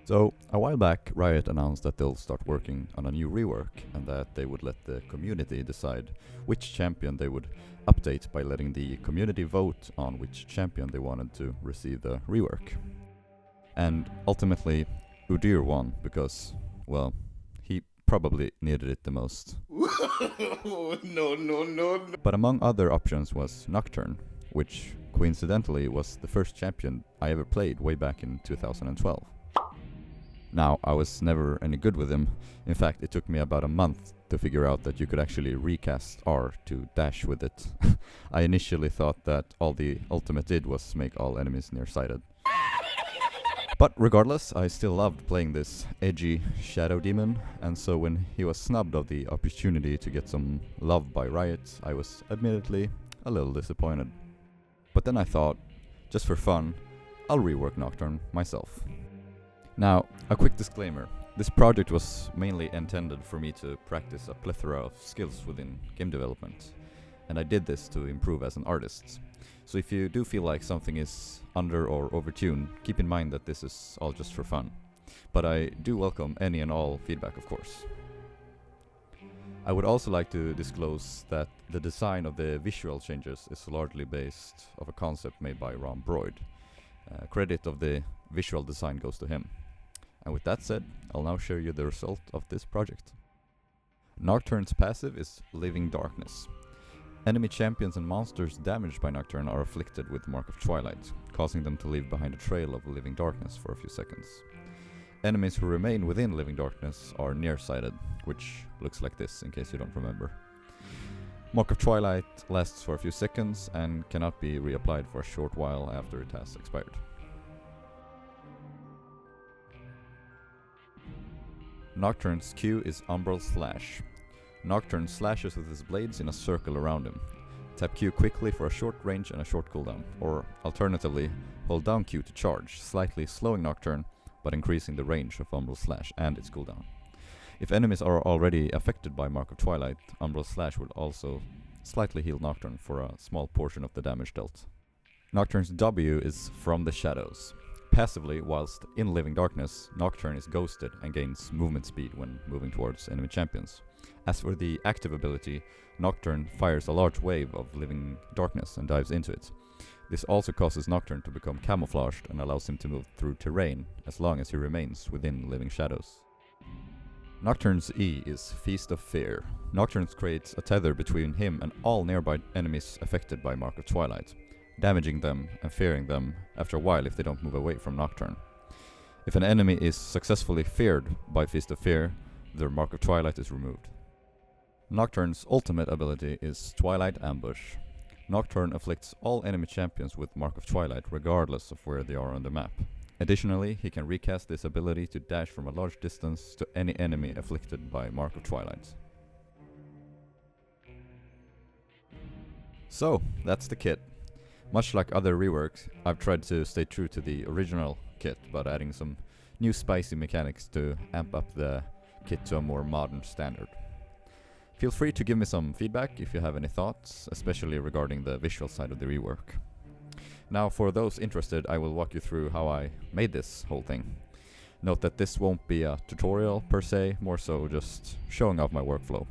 So, a while back, Riot announced that they'll start working on a new rework and that they would let the community decide which champion they would update by letting the community vote on which champion they wanted to receive the rework. And ultimately, Udyr won because, well, he probably needed it the most. No. But among other options was Nocturne, which coincidentally was the first champion I ever played way back in 2012. Now, I was never any good with him. In fact, it took me about a month to figure out that you could actually recast R to dash with it. I initially thought that all the ultimate did was make all enemies nearsighted. But regardless, I still loved playing this edgy shadow demon, and so when he was snubbed of the opportunity to get some love by Riot, I was admittedly a little disappointed. But then I thought, just for fun, I'll rework Nocturne myself. Now, a quick disclaimer. This project was mainly intended for me to practice a plethora of skills within game development, and I did this to improve as an artist. So if you do feel like something is under or overtuned, keep in mind that this is all just for fun. But I do welcome any and all feedback, of course. I would also like to disclose that the design of the visual changes is largely based off a concept made by Ron Broyd. Credit of the visual design goes to him. And with that said, I'll now show you the result of this project. Nocturne's passive is Living Darkness. Enemy champions and monsters damaged by Nocturne are afflicted with Mark of Twilight, causing them to leave behind a trail of living darkness for a few seconds. Enemies who remain within living darkness are nearsighted, which looks like this in case you don't remember. Mark of Twilight lasts for a few seconds and cannot be reapplied for a short while after it has expired. Nocturne's Q is Umbral Slash. Nocturne slashes with his blades in a circle around him. Tap Q quickly for a short range and a short cooldown, or alternatively, hold down Q to charge, slightly slowing Nocturne, but increasing the range of Umbral Slash and its cooldown. If enemies are already affected by Mark of Twilight, Umbral Slash will also slightly heal Nocturne for a small portion of the damage dealt. Nocturne's W is From the Shadows. Passively, whilst in Living Darkness, Nocturne is ghosted and gains movement speed when moving towards enemy champions. As for the active ability, Nocturne fires a large wave of Living Darkness and dives into it. This also causes Nocturne to become camouflaged and allows him to move through terrain as long as he remains within Living Shadows. Nocturne's E is Feast of Fear. Nocturne creates a tether between him and all nearby enemies affected by Mark of Twilight, damaging them and fearing them after a while if they don't move away from Nocturne. If an enemy is successfully feared by Feast of Fear, their Mark of Twilight is removed. Nocturne's ultimate ability is Twilight Ambush. Nocturne afflicts all enemy champions with Mark of Twilight regardless of where they are on the map. Additionally, he can recast this ability to dash from a large distance to any enemy afflicted by Mark of Twilight. So, that's the kit. Much like other reworks, I've tried to stay true to the original kit, but adding some new spicy mechanics to amp up the kit to a more modern standard. Feel free to give me some feedback if you have any thoughts, especially regarding the visual side of the rework. Now, for those interested, I will walk you through how I made this whole thing. Note that this won't be a tutorial per se, more so just showing off my workflow.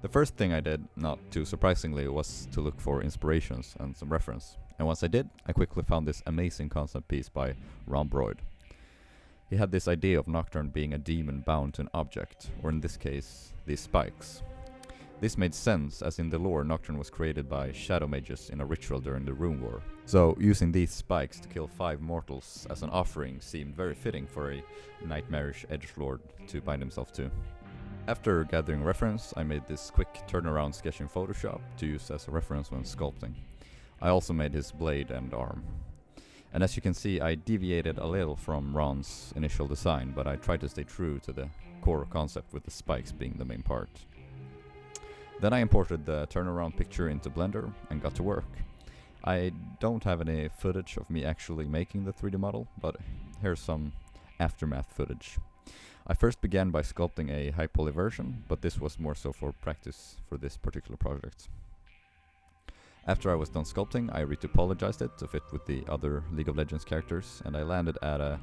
The first thing I did, not too surprisingly, was to look for inspirations and some reference. And once I did, I quickly found this amazing concept piece by Ron Broyd. He had this idea of Nocturne being a demon bound to an object, or in this case, these spikes. This made sense, as in the lore, Nocturne was created by shadow mages in a ritual during the Rune War. So, using these spikes to kill 5 mortals as an offering seemed very fitting for a nightmarish edgelord to bind himself to. After gathering reference, I made this quick turnaround sketch in Photoshop to use as a reference when sculpting. I also made his blade and arm. And as you can see, I deviated a little from Ron's initial design, but I tried to stay true to the core concept with the spikes being the main part. Then I imported the turnaround picture into Blender and got to work. I don't have any footage of me actually making the 3D model, but here's some aftermath footage. I first began by sculpting a high poly version, but this was more so for practice for this particular project. After I was done sculpting, I retopologized it to fit with the other League of Legends characters, and I landed at a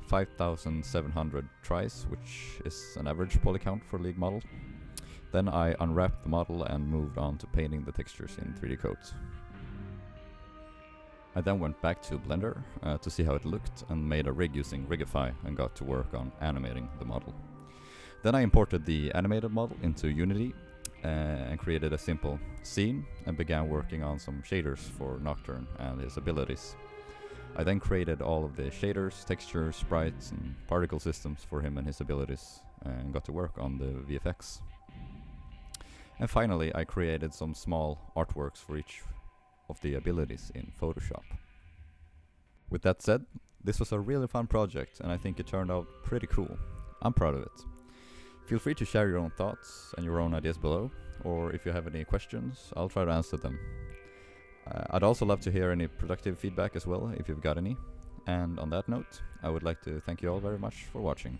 5,700 tries, which is an average poly count for a League model. Then I unwrapped the model and moved on to painting the textures in 3D coat. I then went back to Blender to see how it looked and made a rig using Rigify and got to work on animating the model. Then I imported the animated model into Unity and created a simple scene and began working on some shaders for Nocturne and his abilities. I then created all of the shaders, textures, sprites and particle systems for him and his abilities and got to work on the VFX. And finally I created some small artworks for each of the abilities in Photoshop. With that said, this was a really fun project and I think it turned out pretty cool. I'm proud of it. Feel free to share your own thoughts and your own ideas below, or if you have any questions, I'll try to answer them. I'd also love to hear any productive feedback as well, if you've got any. And on that note, I would like to thank you all very much for watching.